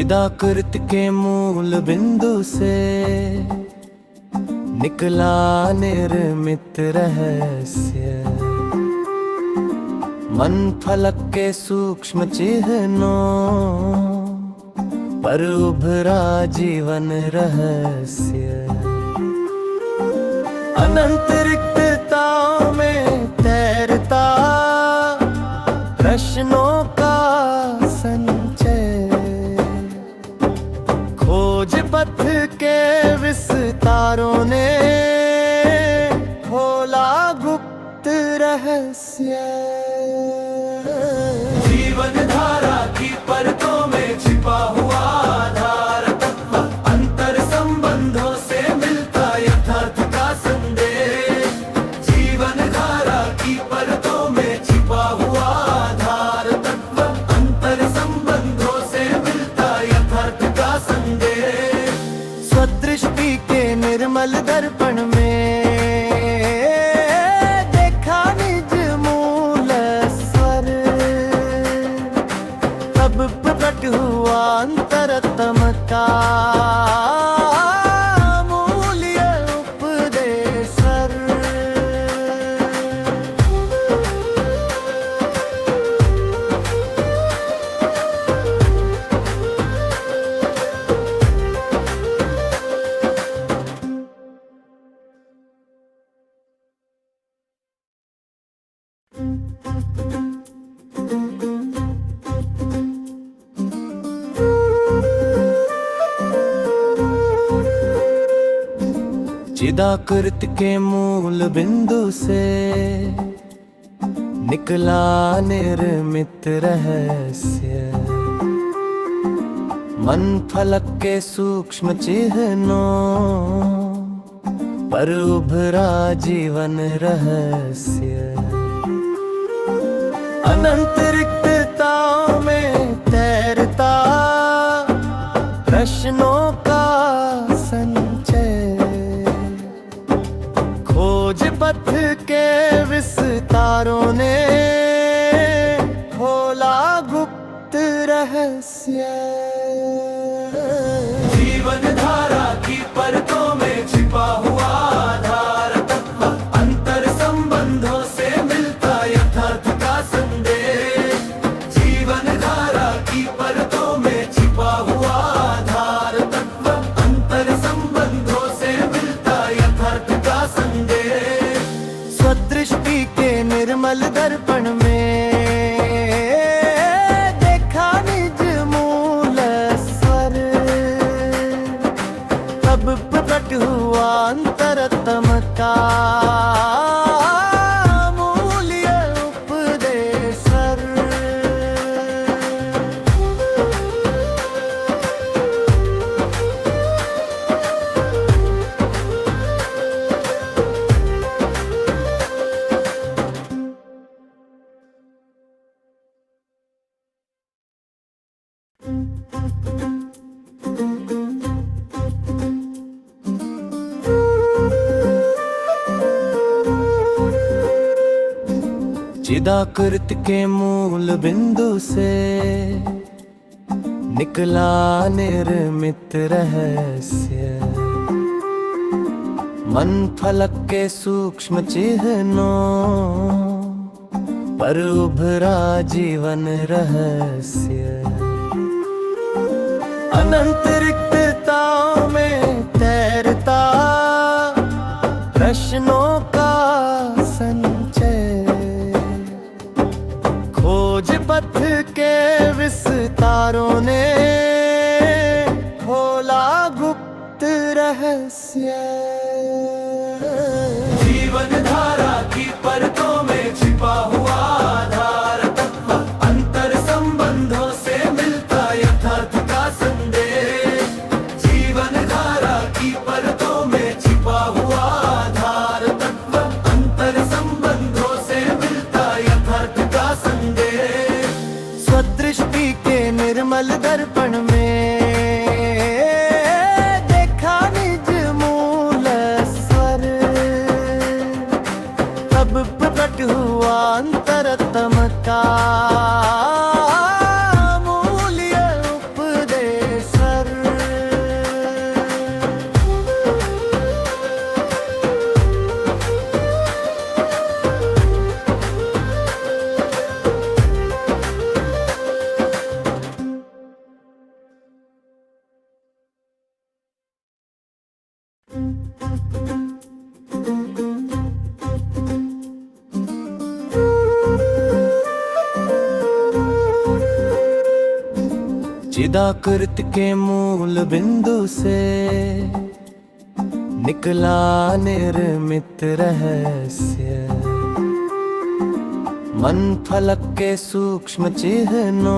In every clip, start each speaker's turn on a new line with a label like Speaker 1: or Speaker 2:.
Speaker 1: चिदाकृत के मूल बिंदु से निकला निर्मित रहस्य। मन फलक के सूक्ष्म चिन्हों पर उभरा जीवन रहस्य। अनंत रिक्तताओं में तैरता प्रश्नों का संचय। खोज पथ के विस्तारों ने खोला गुप्त रहस्य। जीवन धारा की परतों में छिपा हुआ आधार तत्व, अंतर संबंधों से मिलता यथार्थ का संदेश। जीवन धारा की परतों में छिपा हुआ आधार तत्व, अंतर संबंधों से मिलता यथार्थ का संदेश। स्वदृष्टि के निर्मल दर्पण में प्रकट हुआ अंतरतम का मूल्य उपदेश। चिदाकृत के मूल बिंदु से निकला निर्मित रहस्य। मन फलक के सूक्ष्म चिन्हों पर उभरा जीवन रहस्य। अनंत रिक्तताओं में तैरता प्रश्नों का संचय। खोज पथ के विस्तारों ने खोला गुप्त रहस्य। जीवन धारा की परतों में छिपा हुआ आधार तत्व, अंतर संबंधों से मिलता यथार्थ का संदेश। जीवन धारा की परतों में छिपा हुआ आधार तत्व, अंतर संबंधों से मिलता यथार्थ का संदेश। स्वदृष्टि के निर्मल दर्पण में देखा निज मूल स्वर। तब प्रकट हुआ अंतरतम का मूल्य उपदेश। चिदाकृत के मूल बिंदु से निकला निर्मित रहस्य। मन फलक के सूक्ष्म चिन्हों पर उभरा जीवन रहस्य। अनंत रिक्तताओं में तैरता प्रश्नों का संचय। खोज पथ के विस्तारों ने खोला गुप्त रहस्य। जीवन धारा की परतों में छिपा हुआ आधार तत्व, अंतर संबंधों से मिलता यथार्थ का संदेश। जीवन धारा की परतों में छिपा हुआ आधार तत्व, अंतर संबंधों से मिलता यथार्थ का संदेश। स्वदृष्टि के निर्मल दर्पण में देखा निज मूल स्वर। तब चिदाकृत के मूल बिंदु से निकला निर्मित रहस्य, मन फलक के सूक्ष्म चिन्हों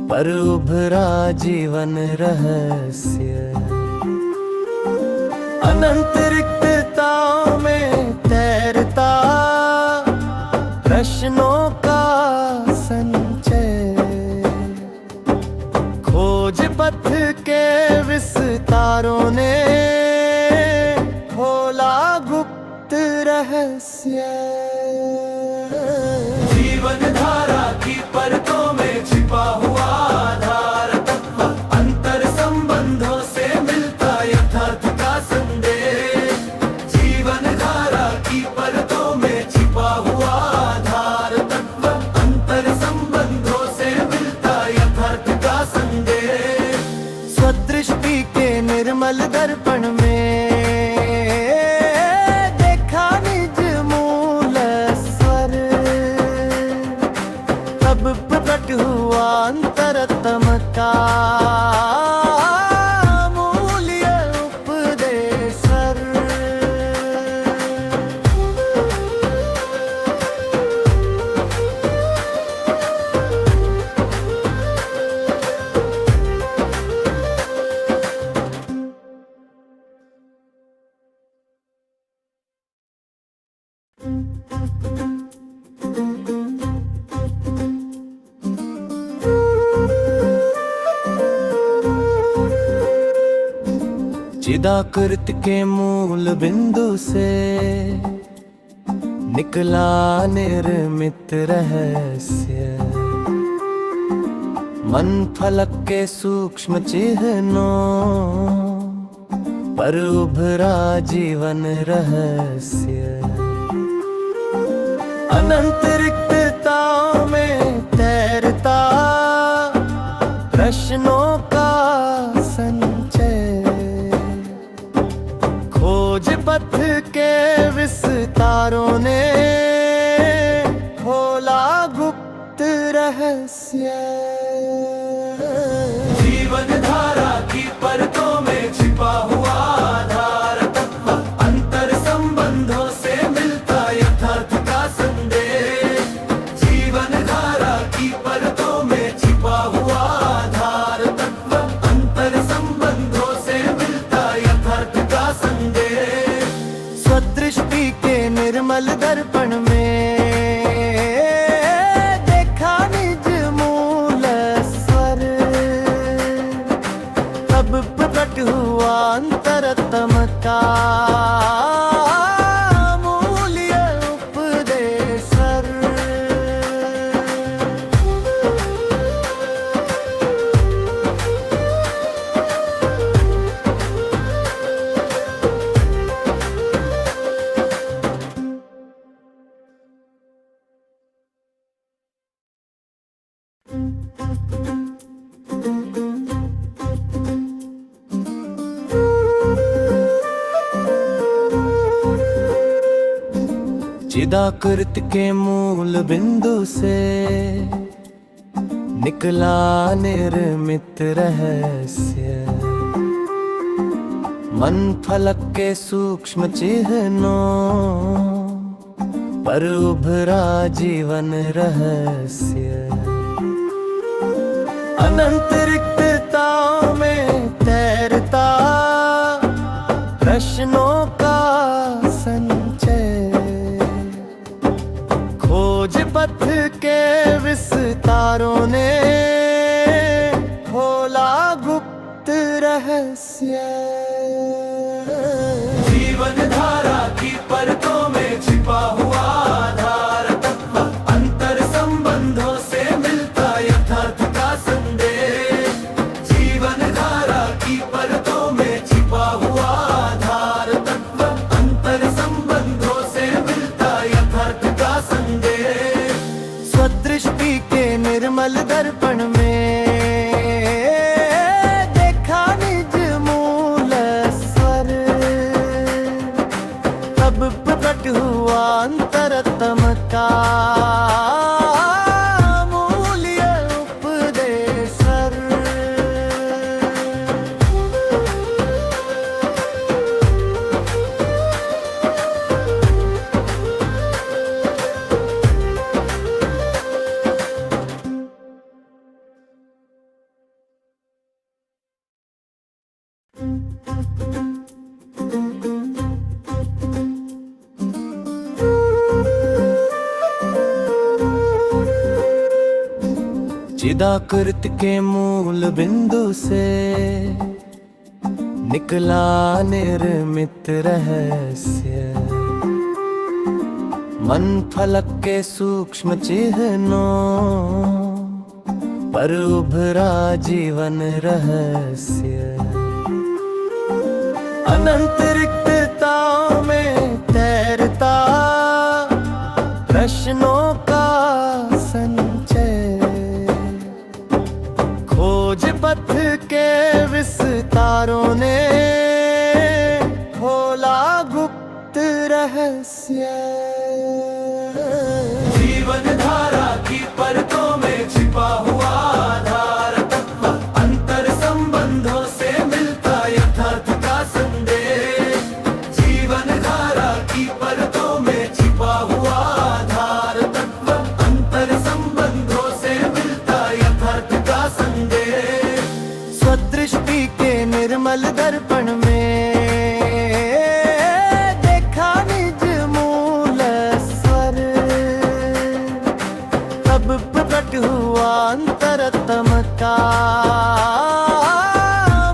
Speaker 1: पर उभरा जीवन रहस्य। अनंत रिक्तताओं में तैरता प्रश्नों का संचय, खोज पथ के विस्तारों ने खोला गुप्त रहस्य। जीवन धारा की परतों में छिपा हुआ आधार तत्व, अंतर संबंधों से मिलता यथार्थ का संदेश। जीवन धारा की परतों में छिपा हुआ आधार तत्व, अंतर संबंधों से मिलता यथार्थ का संदेश। स्वदृष्टि के निर्मल दर्पण में प्रकट हुआ अंतरतम का मूल्य उपदेश। चिदाकृत के मूल बिंदु से निकला निर्मित रहस्य, मन फलक के सूक्ष्म चिन्हों पर उभरा जीवन रहस्य। अनंत रिक्तताओं में तैरता प्रश्नों का संचय, खोज पथ के विस्तारों ने खोला गुप्त रहस्य। जीवन धारा की परतों में छिपा हुआ आधार तत्व, अंतर संबंधों से मिलता यथार्थ का संदेश। जीवन धारा की परतों में छिपा हुआ आधार तत्व, अंतर संबंधों से मिलता यथार्थ का संदेश। स्वदृष्टि के निर्मल दर्पण में देखा निज मूल स्वर, तब प्रकट हुआ अंतरतम का मूल्य उपदेश। चिदाकृत के मूल बिंदु से निकला निर्मित रहस्य, मन फलक के सूक्ष्म चिन्हों पर उभरा जीवन रहस्य। अनंत रिक्तताओं में तैरता प्रश्नों का संचय, खोज पथ के विस्तारों ने खोला गुप्त रहस्य। जीवन धारा की परतों में छिपा हुआ आधार तत्व, अंतर संबंधों से मिलता यथार्थ का संदेश। जीवन धारा की परतों में छिपा हुआ आधार तत्व, अंतर संबंधों से मिलता यथार्थ का संदेश। स्वदृष्टि के निर्मल अंतरतम का मूल्य उपदेशर। चिदाकृत के मूल बिंदु से निकला निर्मित रहस्य, मन फलक के सूक्ष्म चिन्हों पर उभरा जीवन रहस्य। अनंत रिक्तताओं में तैरता प्रश्नों का संचय, खोज पथ के विस्तारों ने खोला गुप्त रहस्य। जीवन धारा की परतों में छिपा हुआ आधार तत्व, अंतर संबंधों से मिलता यथार्थ का संदेश। जीवन धारा की परतों में छिपा हुआ आधार तत्व, अंतर संबंधों से मिलता यथार्थ का संदेश। स्वदृष्टि के निर्मल दर्पण में देखा निज मूल स्वर, तब प्रकट हुआ अंतरतम का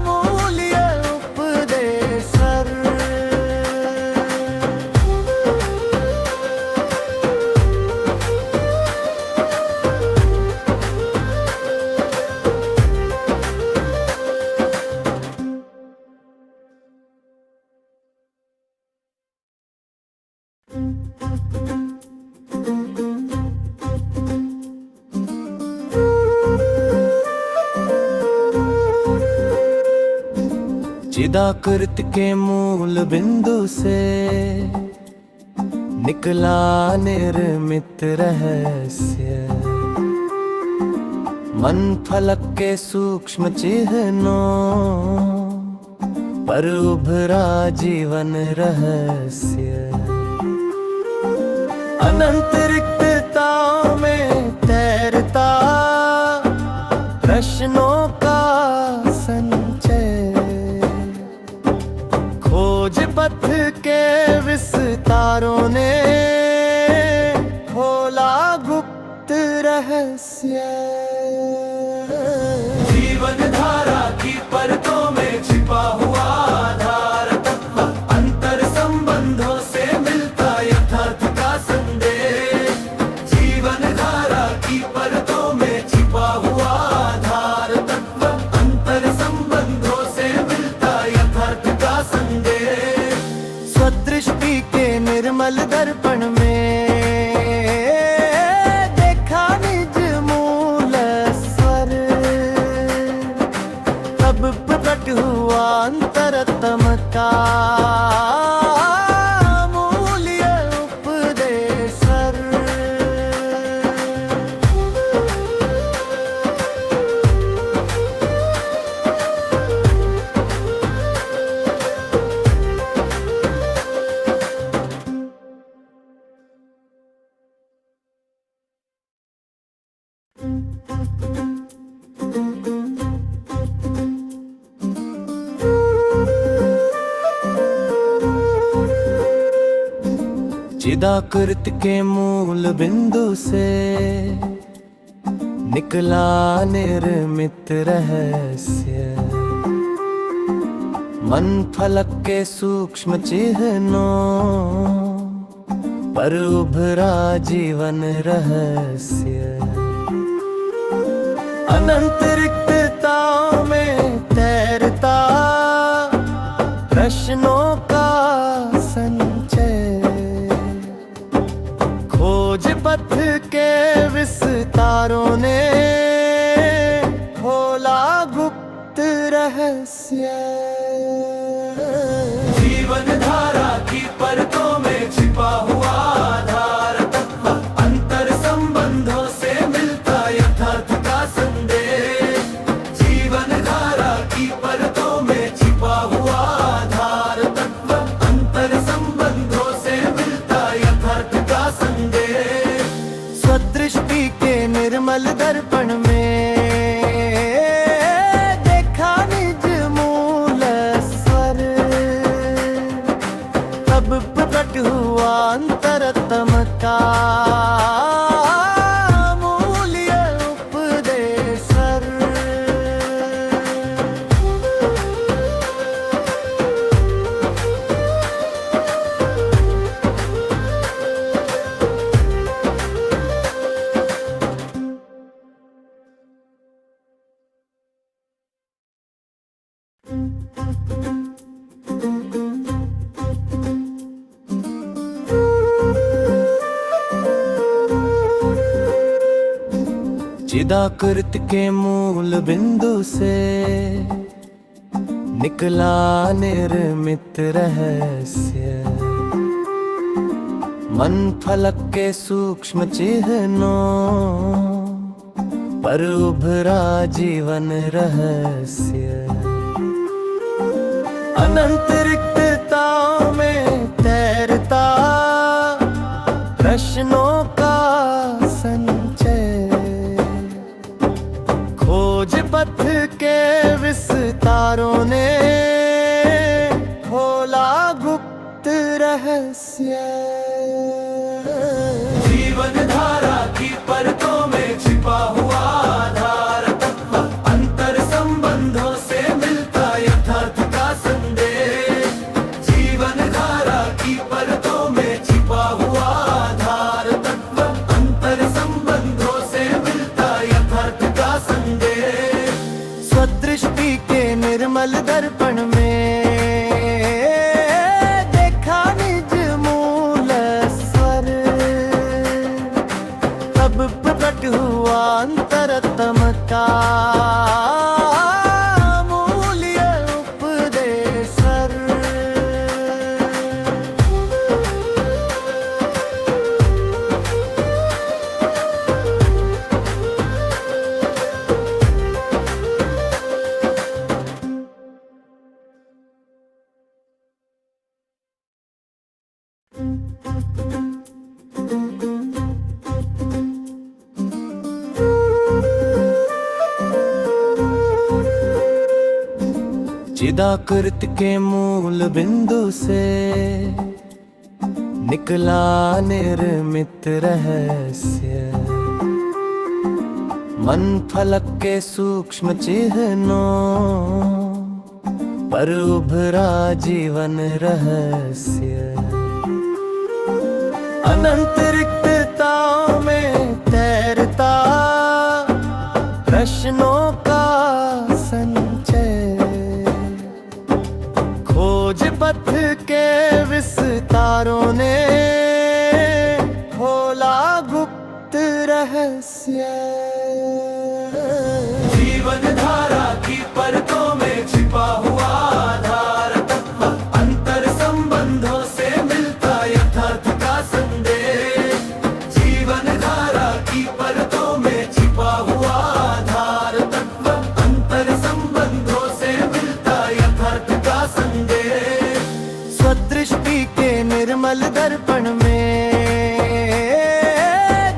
Speaker 1: मूल्य उपदेशर। चिदाकृत के मूल बिंदु से निकला निर्मित रहस्य, मन फलक के सूक्ष्म चिन्हों पर उभरा जीवन रहस्य। अनंत रिक्तताओं में तैरता प्रश्नों का संचय, खोज पथ के विस्तारों ने खोला गुप्त रहस्य। जीवन धारा की परतों में छिपा हुआ आधार तत्व, अंतर संबंधों से मिलता यथार्थ का संदेश। जीवन धारा की परतों में छिपा हुआ आधार तत्व, अंतर संबंधों से मिलता यथार्थ का संदेश। स्वदृष्टि के निर्मल दर्पण में देखा निज मूल स्वर, तब प्रकट हुआ अंतरतम का मूल्य उपदेशर। चिदाकृत के मूल बिंदु से निकला निर्मित रहस्य, मन फलक के सूक्ष्म चिन्हों पर उभरा जीवन रहस्य। अनंत रिक्तताओं में तैरता प्रश्नों का संचय, खोज पथ के विस्तारों ने खोला गुप्त रहस्य। जीवन धारा की परतों में छिपा हुआ आधार प्रकट हुआ अंतरतम का अमूल्य उपदेश सर। चिदाकृत के मूल बिंदु से निकला निर्मित रहस्य, मन फलक के सूक्ष्म चिन्हों पर उभरा जीवन रहस्य। अनंत रिक्तताओं में तैरता प्रश्नों का संचय, खोज पथ के विस्तारों ने खोला गुप्त रहस्य। जीवन धारा की परतों में छिपा हुआ आधार तत्व, अंतर संबंधों से मिलता यथार्थ का संदेश। जीवन धारा की परतों में छिपा हुआ आधार तत्व, अंतर संबंधों से मिलता यथार्थ का संदेश। स्वदृष्टि के निर्मल दर्पण में देखा निज मूल स्वर, तब प्रकट हुआ अंतरतम का अमूल्य उपदेश सर। चिदाकृत के मूल बिंदु से निकला निर्मित रहस्य, मन फलक के सूक्ष्म चिन्हों पर उभरा जीवन रहस्य। अनंत रिक्तताओं में तैरता प्रश्नों का संचय, खोज पथ के विस्तारों ने खोला गुप्त रहस्य। जीवन धारा की परतों में छिपा हुआ आधार तत्व, अंतर संबंधों से मिलता यथार्थ का संदेश। जीवन धारा की परतों में छिपा हुआ आधार तत्व, अंतर संबंधों से मिलता यथार्थ का संदेश। स्वदृष्टि के निर्मल दर्पण में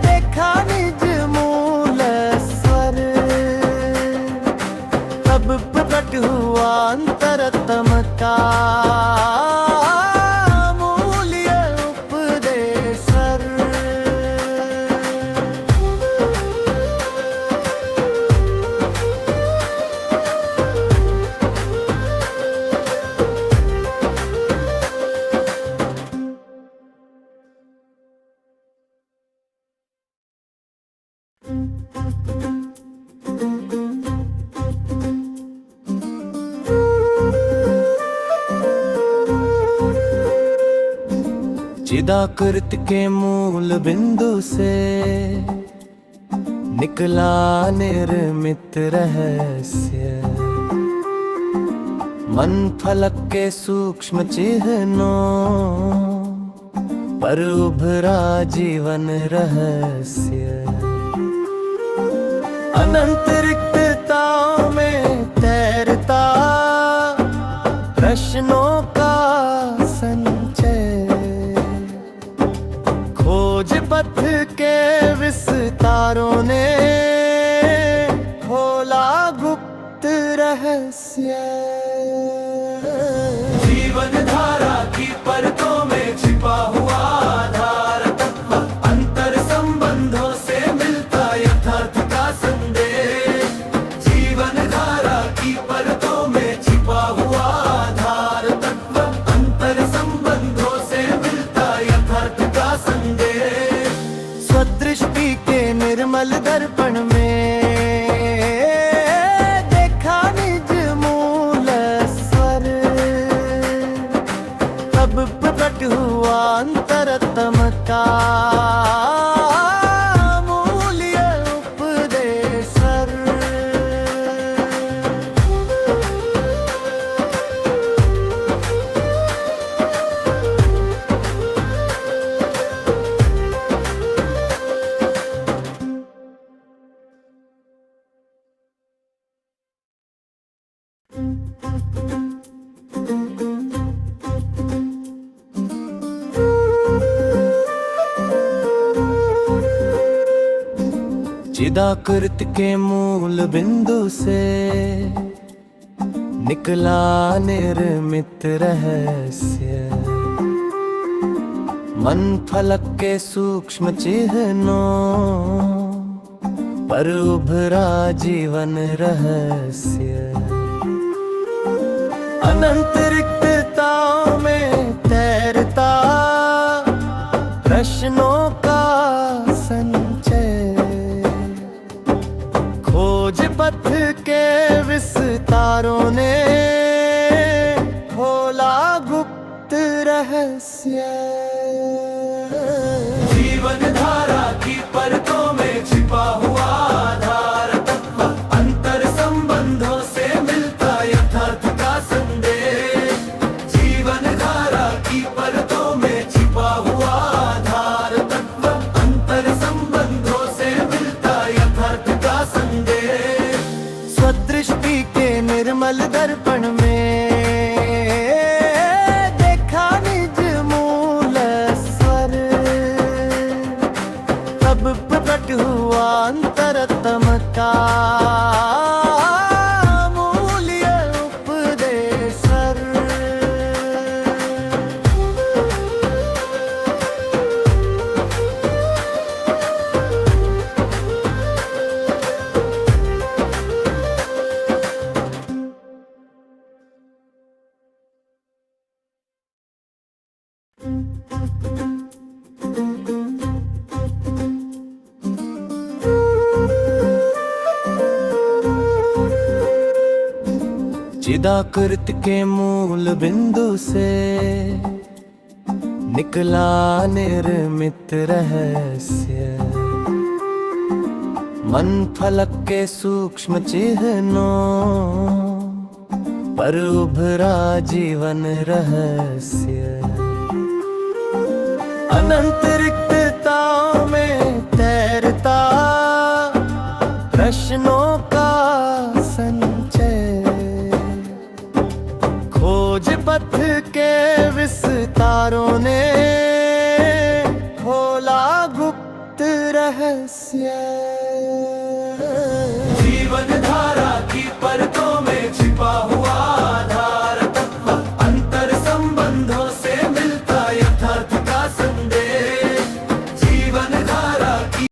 Speaker 1: देखा निज मूल स्वर, तब प्रकट हुआ अंतरतम का अमूल्य उपदेश सर। चिदाकृत के मूल बिंदु से निकला निर्मित रहस्य, मन फलक के सूक्ष्म चिन्हों पर उभरा जीवन रहस्य। अनंत रिक्तताओं में तैरता प्रश्नों का संचय, खोज पथ के विस्तारों ने खोला गुप्त रहस्य। जीवन धारा की परतों में छिपा तब प्रकट हुआ अंतरतम का अमूल्य उपदेश सर। चिदाकृत के मूल बिंदु से निकला निर्मित रहस्य, मन फलक के सूक्ष्म चिन्हों पर उभरा जीवन रहस्य। अनंत रिक्तताओं में तैरता प्रश्नों का संचय, खोज पथ के विस्तारों ने खोला गुप्त रहस्य। जीवन धारा की परतों में छिपा हुआ आधार तत्व, अंतर संबंधों से मिलता यथार्थ का संदेश। जीवन धारा की परतों में छिपा हुआ आधार तत्व, अंतर संबंधों से मिलता यथार्थ का संदेश। स्वदृष्टि के निर्मल दर्पण में देखा निज मूल स्वर, तब प्रकट हुआ अंतरतम का अमूल्य उपदेश सर। चिदाकृत के मूल बिंदु से निकला निर्मित रहस्य, मन फलक के सूक्ष्म चिन्हों पर उभरा जीवन रहस्य। अनंत रिक्तताओं में तैरता प्रश्नों का संचय,